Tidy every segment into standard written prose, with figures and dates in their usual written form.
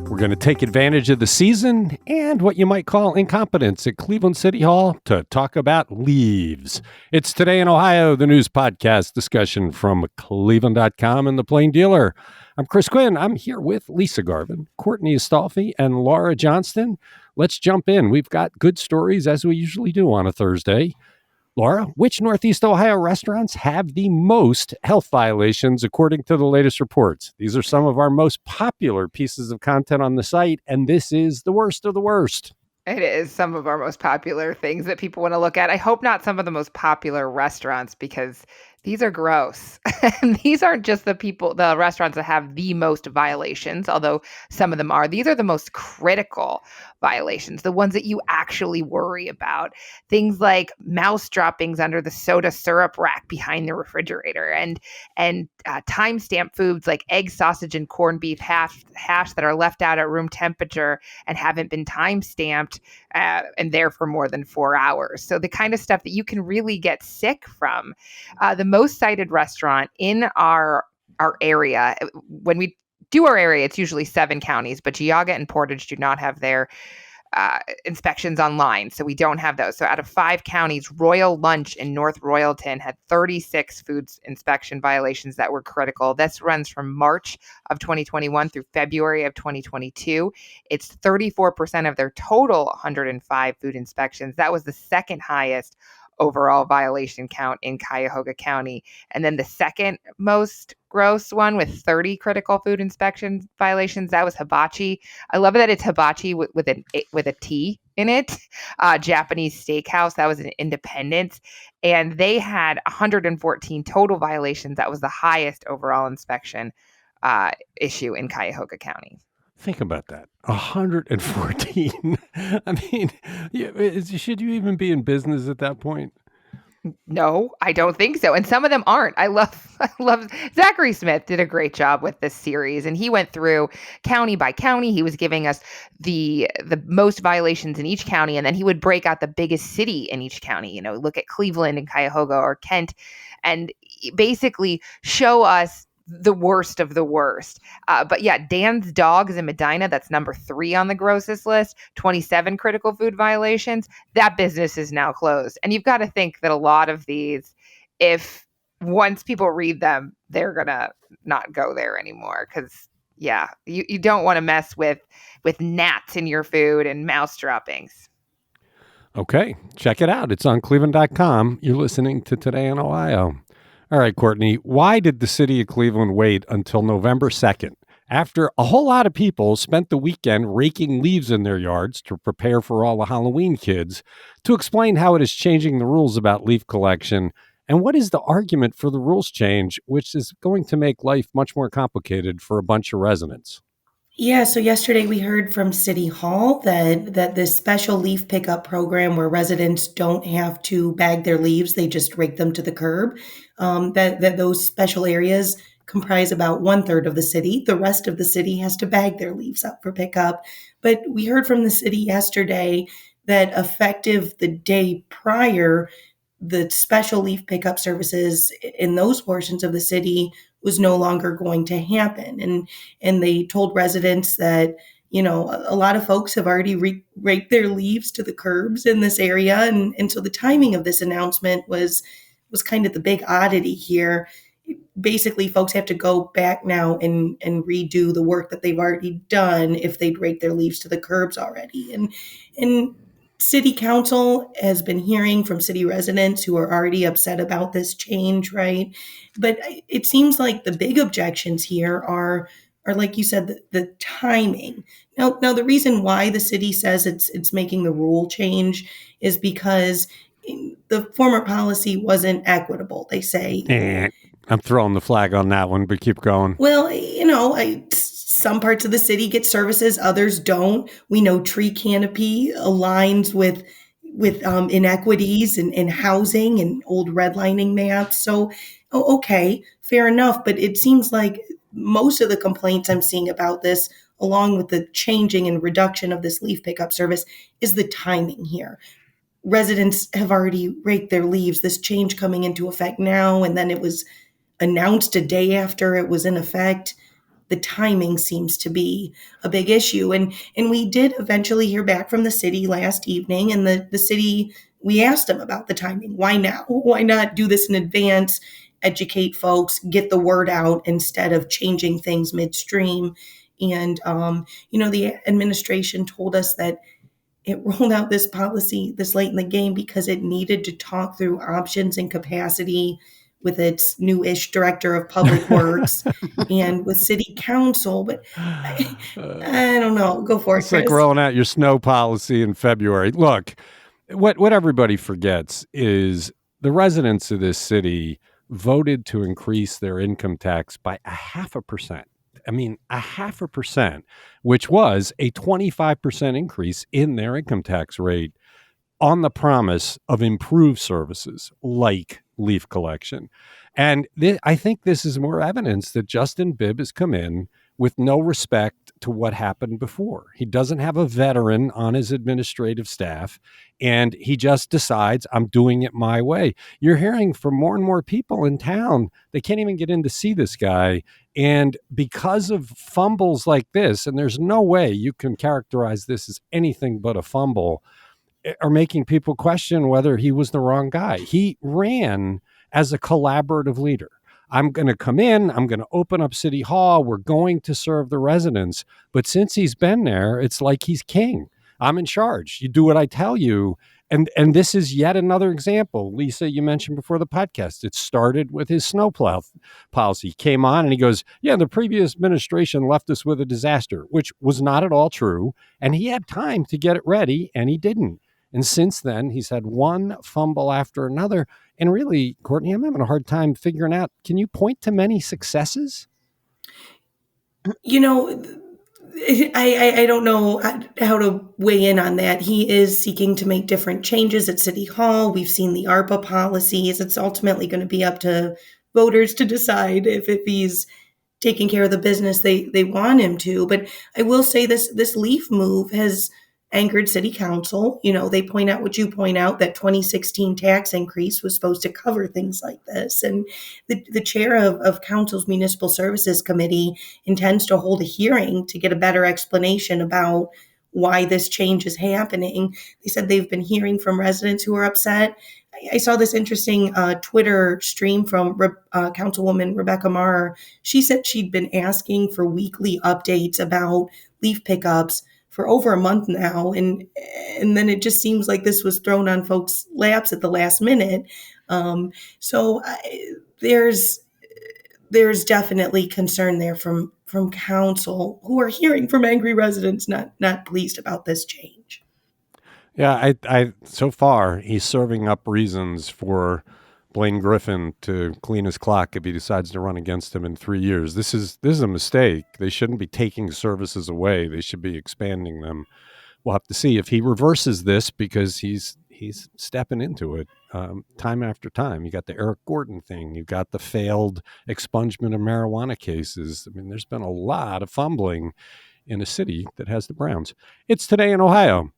We're going to take advantage of the season and what you might call incompetence at Cleveland City Hall to talk about leaves. It's Today in Ohio, the news podcast discussion from cleveland.com and the Plain Dealer. I'm Chris Quinn. I'm here with Lisa Garvin, Courtney Astolfi, and Laura Johnston. Let's jump in. We've got good stories, as we usually do on a Thursday. Laura, which Northeast Ohio restaurants have the most health violations according to the latest reports? These are some of our most popular pieces of content on the site, and this is the worst of the worst. It is some of our most popular things that people want to look at. I hope not some of the most popular restaurants, because these are gross. And these aren't just the restaurants that have the most violations, although some of them are. These are the most critical violations, the ones that you actually worry about. Things like mouse droppings under the soda syrup rack behind the refrigerator, and time-stamped foods like egg, sausage, and corned beef hash that are left out at room temperature and haven't been time-stamped and there for more than 4 hours. So the kind of stuff that you can really get sick from. The most cited restaurant in our area, when we do our area, it's usually 7 counties, but Geauga and Portage do not have their inspections online, so we don't have those. So out of 5 counties, Royal Lunch in North Royalton had 36 food inspection violations that were critical. This runs from March of 2021 through February of 2022. It's 34% of their total 105 food inspections. That was the second highest overall violation count in Cuyahoga County. And then the second most gross one with 30 critical food inspection violations, that was Hibachi. I love that it's Hibachi with a T in it. Japanese Steakhouse, that was an independent. And they had 114 total violations. That was the highest overall inspection issue in Cuyahoga County. Think about that. 114. I mean, should you even be in business at that point? No, I don't think so. And some of them aren't. I love Zachary Smith did a great job with this series, and he went through county by county. He was giving us the most violations in each county, and then he would break out the biggest city in each county. You know, look at Cleveland and Cuyahoga or Kent, and basically show us the worst of the worst. But yeah, Dan's Dogs in Medina, that's number 3 on the grossest list, 27 critical food violations. That business is now closed. And you've got to think that a lot of these, if once people read them, they're going to not go there anymore. Because yeah, you don't want to mess with gnats in your food and mouse droppings. Okay, check it out. It's on cleveland.com. You're listening to Today in Ohio. All right, Courtney, why did the city of Cleveland wait until November 2nd, after a whole lot of people spent the weekend raking leaves in their yards to prepare for all the Halloween kids, to explain how it is changing the rules about leaf collection, and what is the argument for the rules change, which is going to make life much more complicated for a bunch of residents? Yeah, so yesterday we heard from City Hall that this special leaf pickup program where residents don't have to bag their leaves, they just rake them to the curb, that those special areas comprise about 1/3 of the city. The rest of the city has to bag their leaves up for pickup. But we heard from the city yesterday that effective the day prior, the special leaf pickup services in those portions of the city was no longer going to happen. And they told residents that, you know, a lot of folks have already raked their leaves to the curbs in this area. And so the timing of this announcement was kind of the big oddity here. Basically, folks have to go back now and redo the work that they've already done if they'd raked their leaves to the curbs already. And City Council has been hearing from city residents who are already upset about this change, right? But it seems like the big objections here are like you said, the timing. Now the reason why the city says it's making the rule change is because the former policy wasn't equitable, they say. I'm throwing the flag on that one, but keep going. Well, you know, some parts of the city get services, others don't. We know tree canopy aligns with inequities in housing and old redlining maps. So, okay, fair enough. But it seems like most of the complaints I'm seeing about this, along with the changing and reduction of this leaf pickup service, is the timing here. Residents have already raked their leaves. This change coming into effect now, and then it was announced a day after it was in effect. the timing seems to be a big issue. And we did eventually hear back from the city last evening, and the city, we asked them about the timing. Why now? Why not do this in advance, educate folks, get the word out instead of changing things midstream? And, the administration told us that it rolled out this policy this late in the game because it needed to talk through options and capacity with its new-ish director of public works and with city council. But I don't know. Go for it, It's Chris. like rolling out your snow policy in February. Look, what everybody forgets is the residents of this city voted to increase their income tax by 0.5%. I mean, 0.5%, which was a 25% increase in their income tax rate on the promise of improved services like leaf collection. And I think this is more evidence that Justin Bibb has come in with no respect to what happened before. He doesn't have a veteran on his administrative staff, and he just decides, I'm doing it my way. You're hearing from more and more people in town, they can't even get in to see this guy. And because of fumbles like this, and there's no way you can characterize this as anything but a fumble, are making people question whether he was the wrong guy. He ran as a collaborative leader. I'm going to come in, I'm going to open up City Hall, we're going to serve the residents. But since he's been there, it's like he's king. I'm in charge. You do what I tell you. And this is yet another example. Lisa, you mentioned before the podcast, it started with his snowplow policy. He came on and he goes, yeah, the previous administration left us with a disaster, which was not at all true. And he had time to get it ready, and he didn't. And since then, he's had one fumble after another. And really, Courtney, I'm having a hard time figuring out, can you point to many successes? I don't know how to weigh in on that. He is seeking to make different changes at City Hall. We've seen the ARPA policies. It's ultimately going to be up to voters to decide if he's taking care of the business they want him to. But I will say this leaf move has anchored city council. They point out what you point out, that 2016 tax increase was supposed to cover things like this. And the chair of council's municipal services committee intends to hold a hearing to get a better explanation about why this change is happening. They said they've been hearing from residents who are upset. I saw this interesting Twitter stream from Councilwoman Rebecca Marr. She said she'd been asking for weekly updates about leaf pickups for over a month now, and then it just seems like this was thrown on folks' laps at the last minute. So there's definitely concern there from council, who are hearing from angry residents not pleased about this change. Yeah, I so far he's serving up reasons for Blaine Griffin to clean his clock if he decides to run against him in 3 years. This is a mistake. They shouldn't be taking services away. They should be expanding them. We'll have to see if he reverses this, because he's stepping into it time after time. You got the Eric Gordon thing. You've got the failed expungement of marijuana cases. I mean, there's been a lot of fumbling in a city that has the Browns. It's Today in Ohio.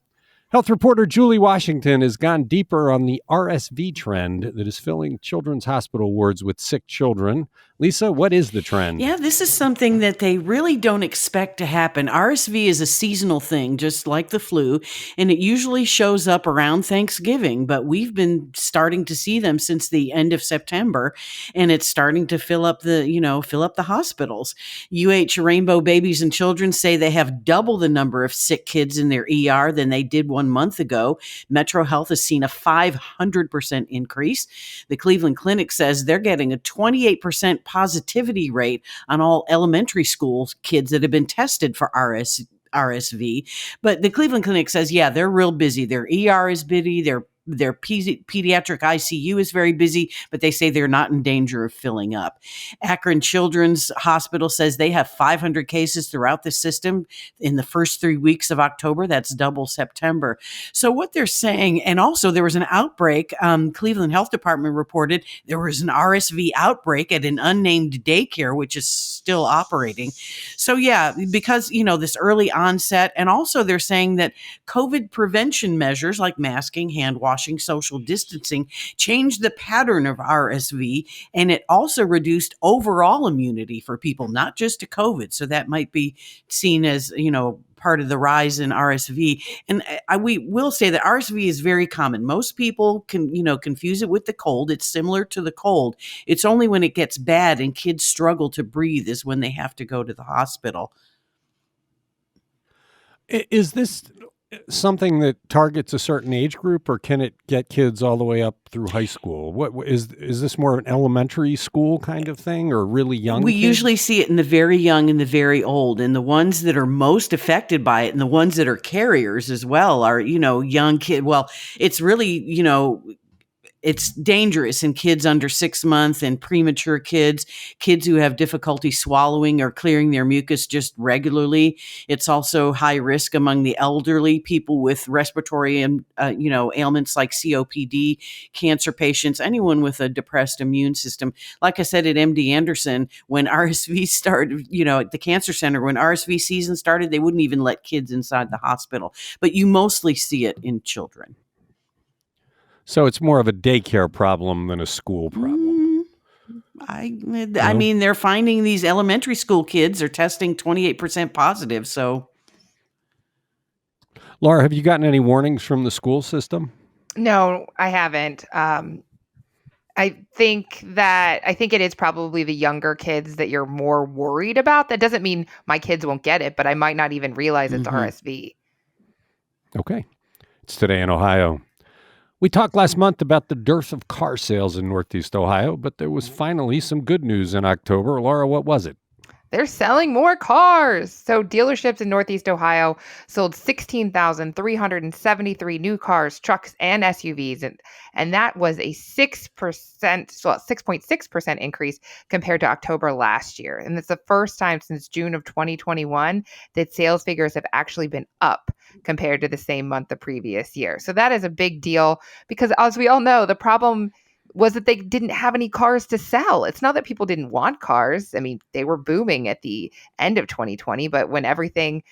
Health reporter Julie Washington has gone deeper on the RSV trend that is filling children's hospital wards with sick children. Lisa, what is the trend? Yeah, this is something that they really don't expect to happen. RSV is a seasonal thing, just like the flu, and it usually shows up around Thanksgiving, but we've been starting to see them since the end of September, and it's starting to fill up the hospitals. Rainbow Babies and Children say they have double the number of sick kids in their ER than they did 1 month ago. Metro Health has seen a 500% increase. The Cleveland Clinic says they're getting a 28% positivity rate on all elementary school kids that have been tested for RSV. But the Cleveland Clinic says, yeah, they're real busy. Their ER is busy. Their pediatric ICU is very busy, but they say they're not in danger of filling up. Akron Children's Hospital says they have 500 cases throughout the system in the first 3 weeks of October. That's double September. So what they're saying, and also there was an outbreak. Cleveland Health Department reported there was an RSV outbreak at an unnamed daycare, which is still operating. So yeah, because, this early onset, and also they're saying that COVID prevention measures like masking, hand washing, washing, social distancing changed the pattern of RSV, and it also reduced overall immunity for people, not just to COVID. So that might be seen as, part of the rise in RSV. And we will say that RSV is very common. Most people can, confuse it with the cold. It's similar to the cold. It's only when it gets bad and kids struggle to breathe is when they have to go to the hospital. Is this something that targets a certain age group, or can it get kids all the way up through high school? What is this more of an elementary school kind of thing, or really young We kids? usually see it in the very young and the very old, and the ones that are most affected by it and the ones that are carriers as well are, young kid. Well, it's really, it's dangerous in kids under 6 months and premature kids who have difficulty swallowing or clearing their mucus just regularly. It's also high risk among the elderly, people with respiratory and, ailments like COPD, cancer patients, anyone with a depressed immune system. Like I said, at MD Anderson, when RSV started, at the cancer center, when RSV season started, they wouldn't even let kids inside the hospital, but you mostly see it in children. So it's more of a daycare problem than a school problem. I mean, they're finding these elementary school kids are testing 28% positive. So, Laura, have you gotten any warnings from the school system? No, I haven't. I think it is probably the younger kids that you're more worried about. That doesn't mean my kids won't get it, but I might not even realize it's RSV. Okay. It's Today in Ohio. We talked last month about the dearth of car sales in Northeast Ohio, but there was finally some good news in October. Laura, what was it? They're selling more cars. So dealerships in Northeast Ohio sold 16,373 new cars, trucks, and SUVs. And that was a 6.6% increase compared to October last year. And it's the first time since June of 2021 that sales figures have actually been up compared to the same month the previous year. So that is a big deal because, as we all know, the problem was that they didn't have any cars to sell. It's not that people didn't want cars. I mean, they were booming at the end of 2020, but when everything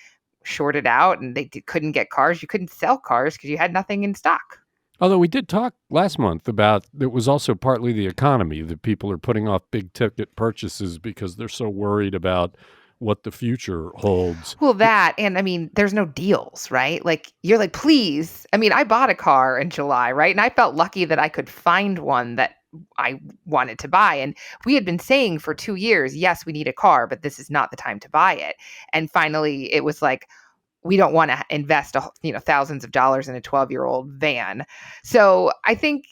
shorted out and they couldn't get cars, you couldn't sell cars because you had nothing in stock. Although we did talk last month about it was also partly the economy, that people are putting off big ticket purchases because they're so worried about what the future holds. Well, that, and I mean, there's no deals, right? Like, you're like, please. I mean, I bought a car in July, right? And I felt lucky that I could find one that I wanted to buy. And we had been saying for 2 years, yes, we need a car, but this is not the time to buy it. And finally, it was like, we don't want to invest, thousands of dollars in a 12-year-old van. So I think,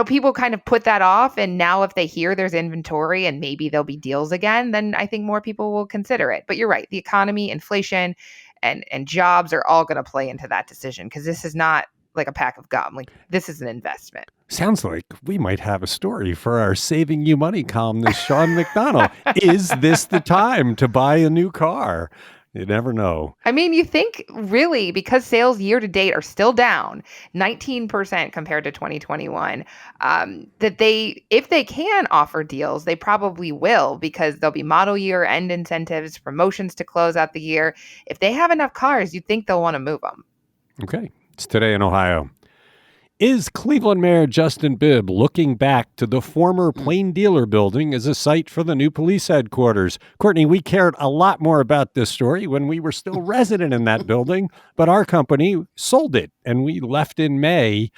people kind of put that off. And now if they hear there's inventory and maybe there'll be deals again, then I think more people will consider it. But you're right. The economy, inflation, and jobs are all going to play into that decision because this is not like a pack of gum. Like, this is an investment. Sounds like we might have a story for our Saving You Money columnist, Sean McDonald. Is this the time to buy a new car? You never know. I mean, you think really, because sales year to date are still down 19% compared to 2021, that if they can offer deals, they probably will, because there'll be model year end incentives, promotions to close out the year. If they have enough cars, you'd think they'll want to move them. Okay. It's Today in Ohio. Is Cleveland Mayor Justin Bibb looking back to the former Plain Dealer building as a site for the new police headquarters? Courtney, we cared a lot more about this story when we were still resident in that building, but our company sold it and we left in May.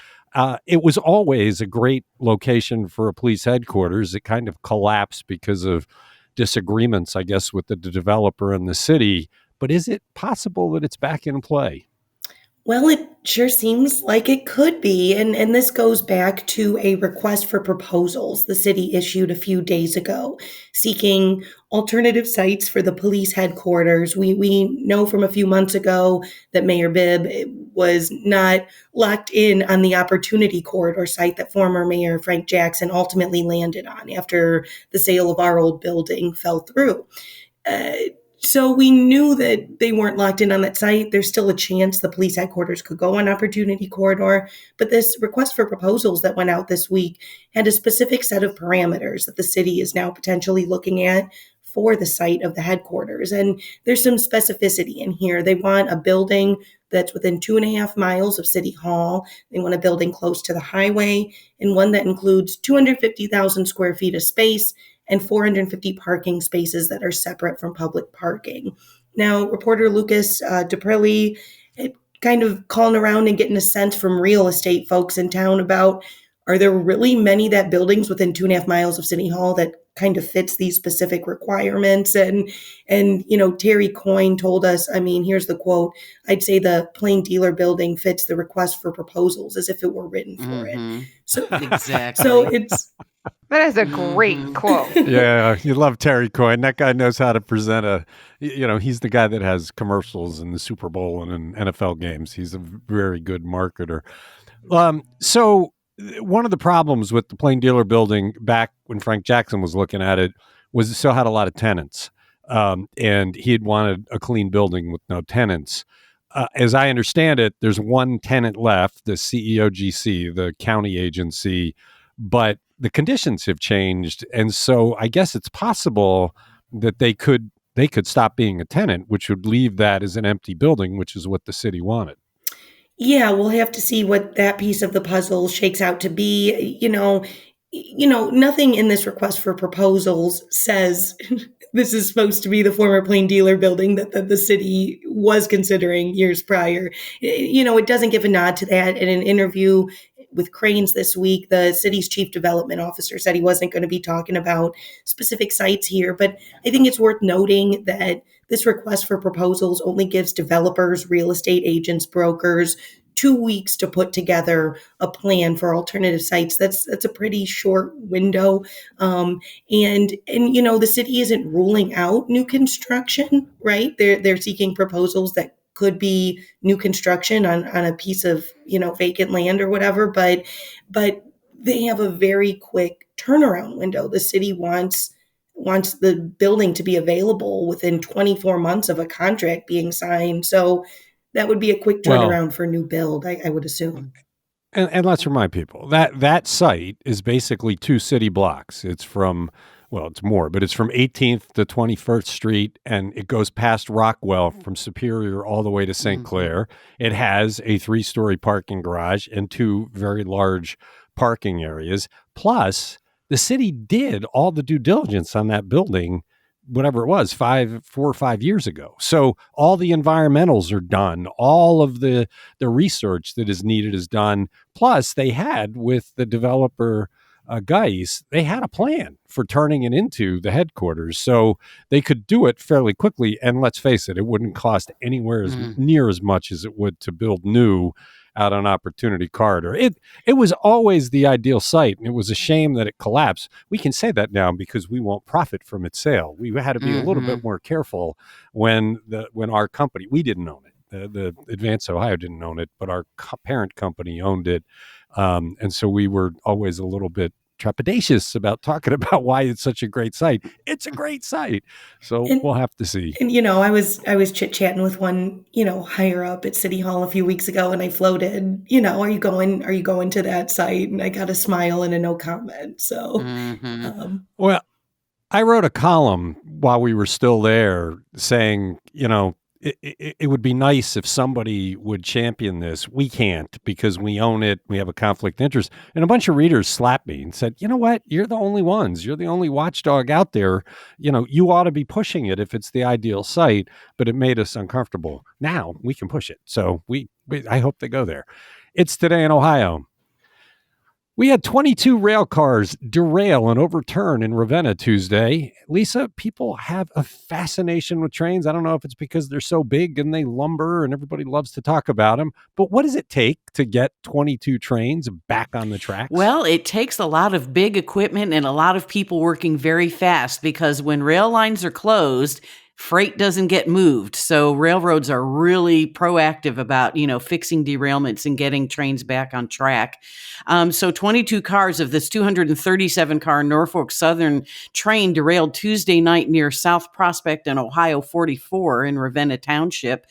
It was always a great location for a police headquarters. It kind of collapsed because of disagreements, I guess, with the developer and the city. But is it possible that it's back in play? Well, it sure seems like it could be. And this goes back to a request for proposals the city issued a few days ago, seeking alternative sites for the police headquarters. We know from a few months ago that Mayor Bibb was not locked in on the Opportunity Corridor site that former Mayor Frank Jackson ultimately landed on after the sale of our old building fell through. So we knew that they weren't locked in on that site. There's still a chance the police headquarters could go on Opportunity Corridor. But this request for proposals that went out this week had a specific set of parameters that the city is now potentially looking at for the site of the headquarters. And there's some specificity in here. They want a building that's within 2.5 miles of City Hall. They want a building close to the highway, and one that includes 250,000 square feet of space and 450 parking spaces that are separate from public parking. Now, reporter Lucas DePrilly kind of calling around and getting a sense from real estate folks in town about, are there really many that buildings within 2.5 miles of City Hall that kind of fits these specific requirements? And Terry Coyne told us, I mean, here's the quote: "I'd say the Plain Dealer building fits the request for proposals as if it were written for it." So exactly. So it's That is a great quote. Yeah, you love Terry Coyne. That guy knows how to present he's the guy that has commercials in the Super Bowl and in NFL games. He's a very good marketer. So one of the problems with the Plain Dealer building back when Frank Jackson was looking at it was it still had a lot of tenants. And he had wanted a clean building with no tenants. As I understand it, there's one tenant left, the CEOGC, the county agency, but the conditions have changed. And so I guess it's possible that they could stop being a tenant, which would leave that as an empty building, which is what the city wanted. Yeah, we'll have to see what that piece of the puzzle shakes out to be. Nothing in this request for proposals says this is supposed to be the former Plain Dealer building that the city was considering years prior. It doesn't give a nod to that. In an interview with Cranes this week, the city's chief development officer said he wasn't going to be talking about specific sites here. But I think it's worth noting that this request for proposals only gives developers, real estate agents, brokers 2 weeks to put together a plan for alternative sites. That's a pretty short window. And the city isn't ruling out new construction, right? They're seeking proposals that could be new construction on a piece of, vacant land or whatever, but they have a very quick turnaround window. The city wants the building to be available within 24 months of a contract being signed. So that would be a quick turnaround for a new build, I would assume. And let's remind people that site is basically 2 city blocks. It's from, it's more, but it's from 18th to 21st Street, and it goes past Rockwell from Superior all the way to St. Clair. It has a 3-story parking garage and 2 very large parking areas. Plus, the city did all the due diligence on that building, whatever it was, 4 or 5 years ago. So all the environmentals are done. All of the research that is needed is done. Plus, they had, with the developer Geis, they had a plan for turning it into the headquarters. So they could do it fairly quickly. And let's face it, it wouldn't cost anywhere near as much as it would to build new out on Opportunity Corridor. It was always the ideal site, and it was a shame that it collapsed. We can say that now because we won't profit from its sale. We had to be a little bit more careful when our company, we didn't own it. The Advance Ohio didn't own it, but our parent company owned it. And so we were always a little bit trepidatious about talking about why it's such a great site. It's a great site. So we'll have to see. And, I was chit-chatting with one, higher up at City Hall a few weeks ago, and I floated, are you going to that site? And I got a smile and a no comment. So, well, I wrote a column while we were still there saying, it would be nice if somebody would champion this. We can't because we own it. We have a conflict of interest. And a bunch of readers slapped me and said, you know what? You're the only ones. You're the only watchdog out there. You ought to be pushing it if it's the ideal site, but it made us uncomfortable. Now we can push it. So I hope they go there. It's Today in Ohio. We had 22 rail cars derail and overturn in Ravenna Tuesday. Lisa, people have a fascination with trains. I don't know if it's because they're so big and they lumber and everybody loves to talk about them. But what does it take to get 22 trains back on the tracks? Well, it takes a lot of big equipment and a lot of people working very fast, because when rail lines are closed freight doesn't get moved. So railroads are really proactive about, fixing derailments and getting trains back on track. So 22 cars of this 237 car Norfolk Southern train derailed Tuesday night near South Prospect and Ohio 44 in Ravenna Township.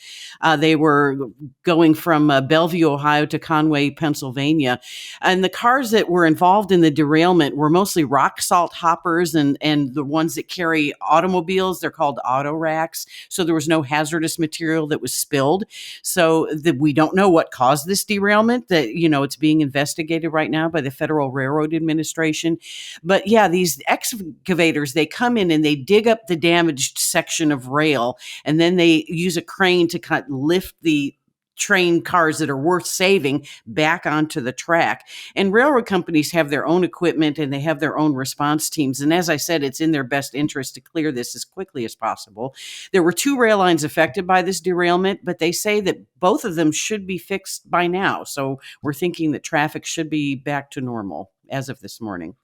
They were going from Bellevue, Ohio to Conway, Pennsylvania. And the cars that were involved in the derailment were mostly rock salt hoppers and the ones that carry automobiles. They're called auto racks. So there was no hazardous material that was spilled. So we don't know what caused this derailment. It's being investigated right now by the Federal Railroad Administration. But yeah, these excavators, they come in and they dig up the damaged section of rail, and then they use a crane to lift the train cars that are worth saving back onto the track. And railroad companies have their own equipment and they have their own response teams. And as I said, it's in their best interest to clear this as quickly as possible. There were 2 rail lines affected by this derailment, but they say that both of them should be fixed by now. So we're thinking that traffic should be back to normal as of this morning.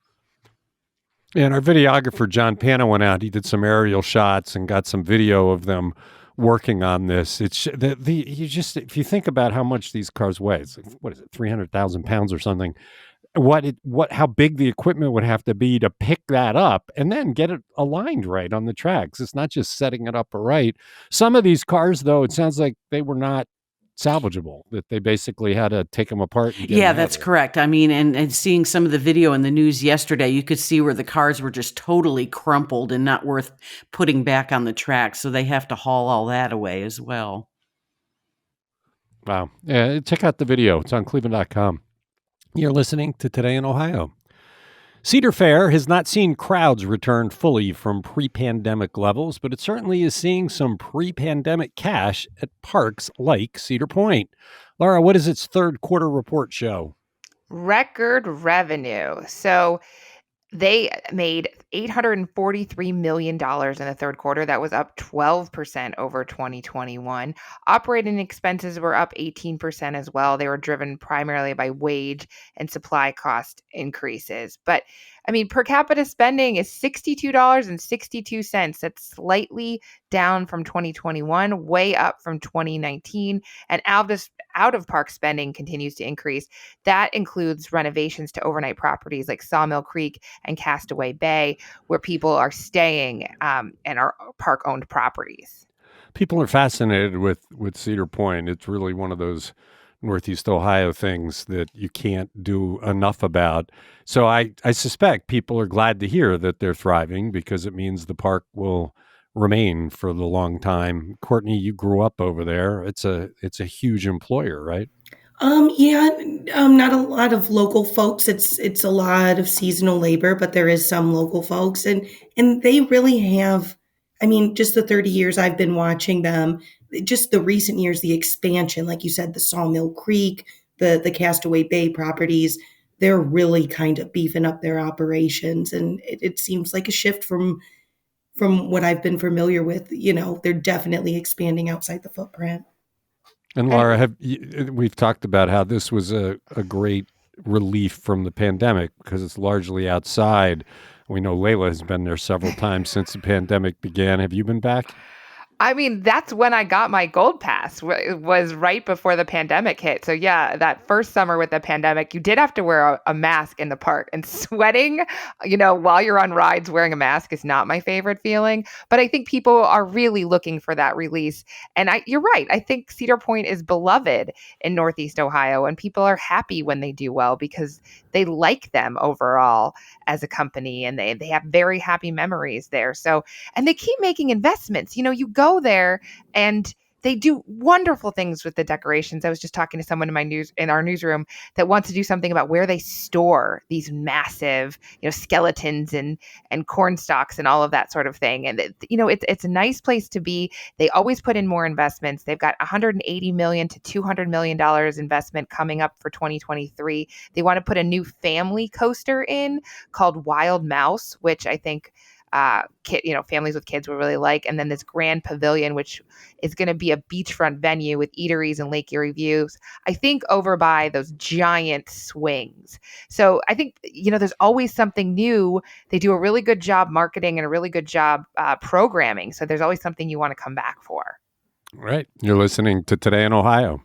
And our videographer, John Pano, went out. He did some aerial shots and got some video of them working on this. It's if you think about how much these cars weigh, it's like, what is it, 300,000 pounds or something? How big the equipment would have to be to pick that up and then get it aligned right on the tracks. It's not just setting it up right. Some of these cars, though, it sounds like they were not salvageable, that they basically had to take them apart. Yeah, that's correct. I mean, and seeing some of the video in the news yesterday, you could see where the cars were just totally crumpled and not worth putting back on the track. So they have to haul all that away as well. Wow. Yeah, check out the video. It's on cleveland.com. You're listening to Today in Ohio. Cedar Fair has not seen crowds return fully from pre-pandemic levels, but it certainly is seeing some pre-pandemic cash at parks like Cedar Point. Laura, what does its third quarter report show? Record revenue. So they made $843 million in the third quarter. That was up 12% over 2021. Operating expenses were up 18% as well. They were driven primarily by wage and supply cost increases. But I mean, per capita spending is $62.62. That's slightly down from 2021, way up from 2019. And out of park spending continues to increase. That includes renovations to overnight properties like Sawmill Creek and Castaway Bay, where people are staying and are park-owned properties. People are fascinated with Cedar Point. It's really one of those Northeast Ohio things that you can't do enough about. So I suspect people are glad to hear that they're thriving because it means the park will remain for the long time. Courtney, you grew up over there. It's a huge employer, right? Not a lot of local folks. It's a lot of seasonal labor, but there is some local folks, and they really have. I mean, just the 30 years I've been watching them, just the recent years, the expansion, like you said, the Sawmill Creek, the Castaway Bay properties, they're really kind of beefing up their operations, and it seems like a shift from what I've been familiar with. They're definitely expanding outside the footprint. And Laura, we've talked about how this was a great relief from the pandemic because it's largely outside. We know Layla has been there several times since the pandemic began. Have you been back? I mean, that's when I got my gold pass. It was right before the pandemic hit. So yeah, that first summer with the pandemic, you did have to wear a mask in the park, and sweating, while you're on rides wearing a mask is not my favorite feeling. But I think people are really looking for that release. And you're right. I think Cedar Point is beloved in Northeast Ohio, and people are happy when they do well because they like them overall as a company, and they have very happy memories there. So, and they keep making investments. You go there and they do wonderful things with the decorations. I was just talking to someone in our newsroom that wants to do something about where they store these massive, skeletons and corn stalks and all of that sort of thing. And it's a nice place to be. They always put in more investments. They've got $180 million to $200 million investment coming up for 2023. They want to put a new family coaster in called Wild Mouse, which I think families with kids will really like. And then this grand pavilion, which is going to be a beachfront venue with eateries and Lake Erie views, I think over by those giant swings. So I think, there's always something new. They do a really good job marketing and a really good job programming. So there's always something you want to come back for. Right. You're listening to Today in Ohio.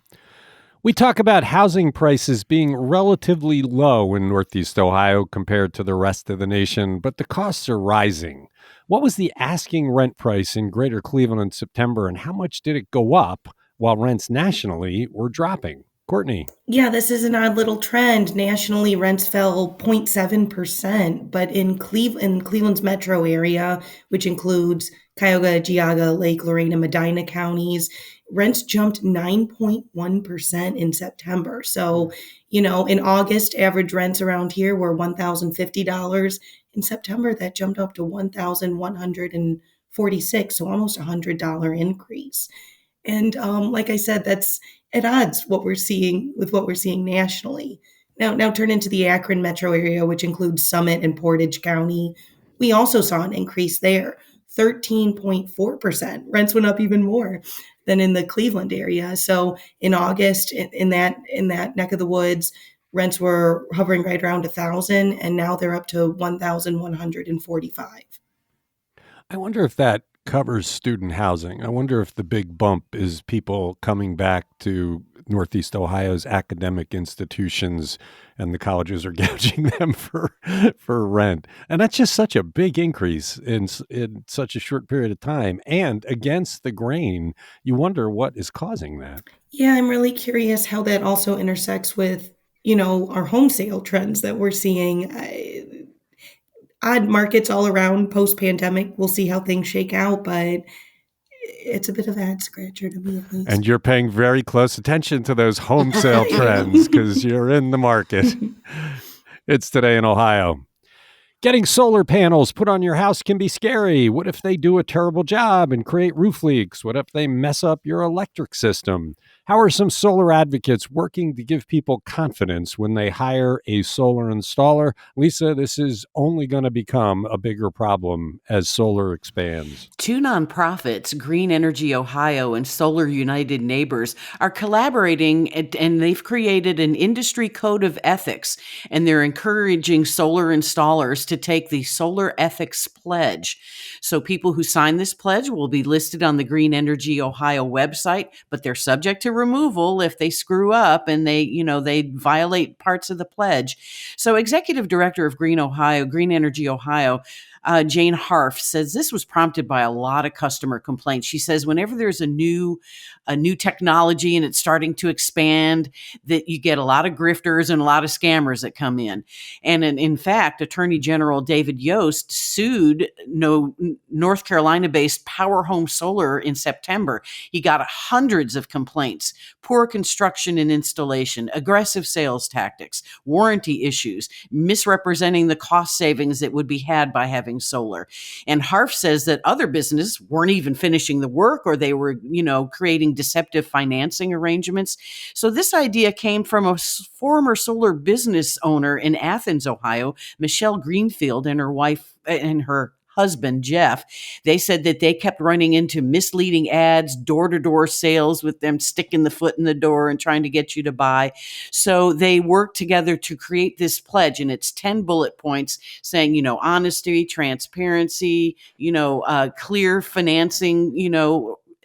We talk about housing prices being relatively low in Northeast Ohio compared to the rest of the nation, but the costs are rising. What was the asking rent price in Greater Cleveland in September, and how much did it go up while rents nationally were dropping? Courtney. Yeah, this is an odd little trend. Nationally, rents fell 0.7%, but in Cleveland's metro area, which includes Cuyahoga, Geauga, Lake, Lorraine, and Medina counties, rents jumped 9.1% in September. So, in August, average rents around here were $1,050. In September, that jumped up to $1,146, so almost $100 increase. And like I said, that's at odds what we're seeing with what we're seeing nationally. Now turn into the Akron metro area, which includes Summit and Portage County. We also saw an increase there, 13.4%. Rents went up even more than in the Cleveland area. So in August, in that neck of the woods, rents were hovering right around 1,000, and now they're up to 1,145. I wonder if that covers student housing. I wonder if the big bump is people coming back to Northeast Ohio's academic institutions and the colleges are gouging them for rent. And that's just such a big increase in such a short period of time. And against the grain, you wonder what is causing that. Yeah, I'm really curious how that also intersects with, our home sale trends that we're seeing. Odd markets all around post-pandemic. We'll see how things shake out, but it's a bit of a head scratcher to me, at least. And you're paying very close attention to those home sale trends because you're in the market. It's Today in Ohio. Getting solar panels put on your house can be scary. What if they do a terrible job and create roof leaks? What if they mess up your electric system? How are some solar advocates working to give people confidence when they hire a solar installer? Lisa, this is only going to become a bigger problem as solar expands. Two nonprofits, Green Energy Ohio and Solar United Neighbors, are collaborating and they've created an industry code of ethics, and they're encouraging solar installers to take the Solar Ethics Pledge. So people who sign this pledge will be listed on the Green Energy Ohio website, but they're subject to removal if they screw up and they violate parts of the pledge. So Executive Director of Green Energy Ohio, Jane Harf, says this was prompted by a lot of customer complaints. She says whenever there's a new technology and it's starting to expand, that you get a lot of grifters and a lot of scammers that come in. And in fact, Attorney General David Yost sued North Carolina-based Power Home Solar in September. He got hundreds of complaints: poor construction and installation, aggressive sales tactics, warranty issues, misrepresenting the cost savings that would be had by having solar. And Harf says that other businesses weren't even finishing the work, or they were, creating deceptive financing arrangements. So this idea came from a former solar business owner in Athens, Ohio, Michelle Greenfield, and her wife and her husband, Jeff. They said that they kept running into misleading ads, door-to-door sales with them sticking the foot in the door and trying to get you to buy. So they worked together to create this pledge, and it's 10 bullet points saying, honesty, transparency, clear financing,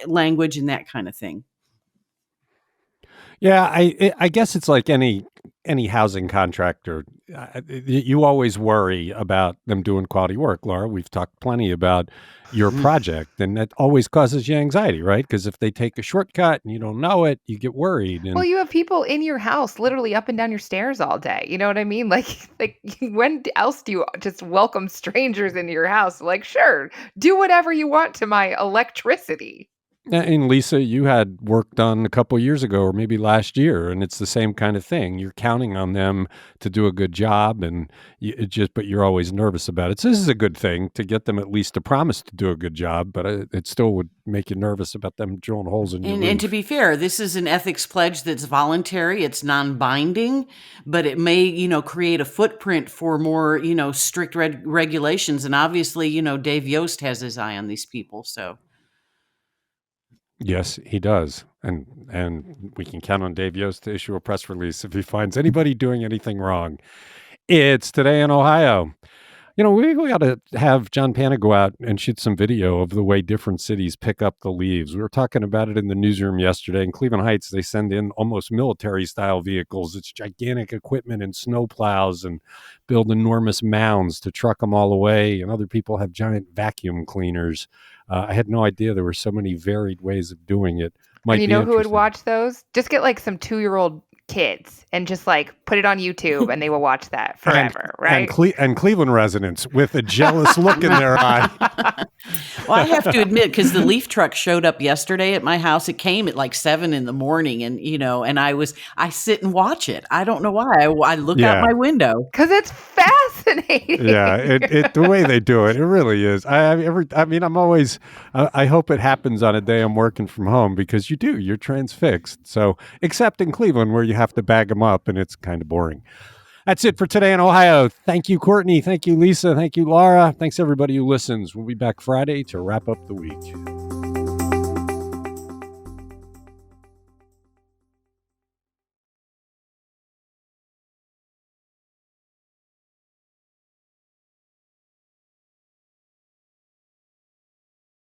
language and that kind of thing. Yeah, I guess it's like any housing contractor. You always worry about them doing quality work, Laura. We've talked plenty about your project, and that always causes you anxiety, right? Because if they take a shortcut and you don't know it, you get worried. And Well, you have people in your house literally up and down your stairs all day. You know what I mean? Like when else do you just welcome strangers into your house? Like, sure, do whatever you want to my electricity. And Lisa, you had work done a couple years ago or maybe last year, and it's the same kind of thing. You're counting on them to do a good job, and but you're always nervous about it. So this is a good thing to get them at least to promise to do a good job, but it still would make you nervous about them drilling holes in your roof. And to be fair, this is an ethics pledge that's voluntary. It's non-binding, but it may, create a footprint for more, strict regulations. And obviously, Dave Yost has his eye on these people, so. Yes, he does. And we can count on Dave Yost to issue a press release if he finds anybody doing anything wrong. It's Today in Ohio. We got to have John Panna go out and shoot some video of the way different cities pick up the leaves. We were talking about it in the newsroom yesterday. In Cleveland Heights, they send in almost military-style vehicles. It's gigantic equipment and snow plows and build enormous mounds to truck them all away. And other people have giant vacuum cleaners. I had no idea there were so many varied ways of doing it. And you know who would watch those? Just get like some 2-year-old kids and just like put it on YouTube and they will watch that forever, right? And Cleveland residents with a jealous look in their eye. Well, I have to admit, because the leaf truck showed up yesterday at my house, it came at like 7 a.m. and and I sit and watch it. I don't know why. I look out my window. Because it's fascinating. Yeah, the way they do it, it really is. I'm always, I hope it happens on a day I'm working from home, because you're transfixed. So, except in Cleveland where you have to bag them up and it's kind of boring. That's it for Today in Ohio. Thank you, Courtney. Thank you, Lisa. Thank you, Laura. Thanks everybody who listens. We'll be back Friday to wrap up the week.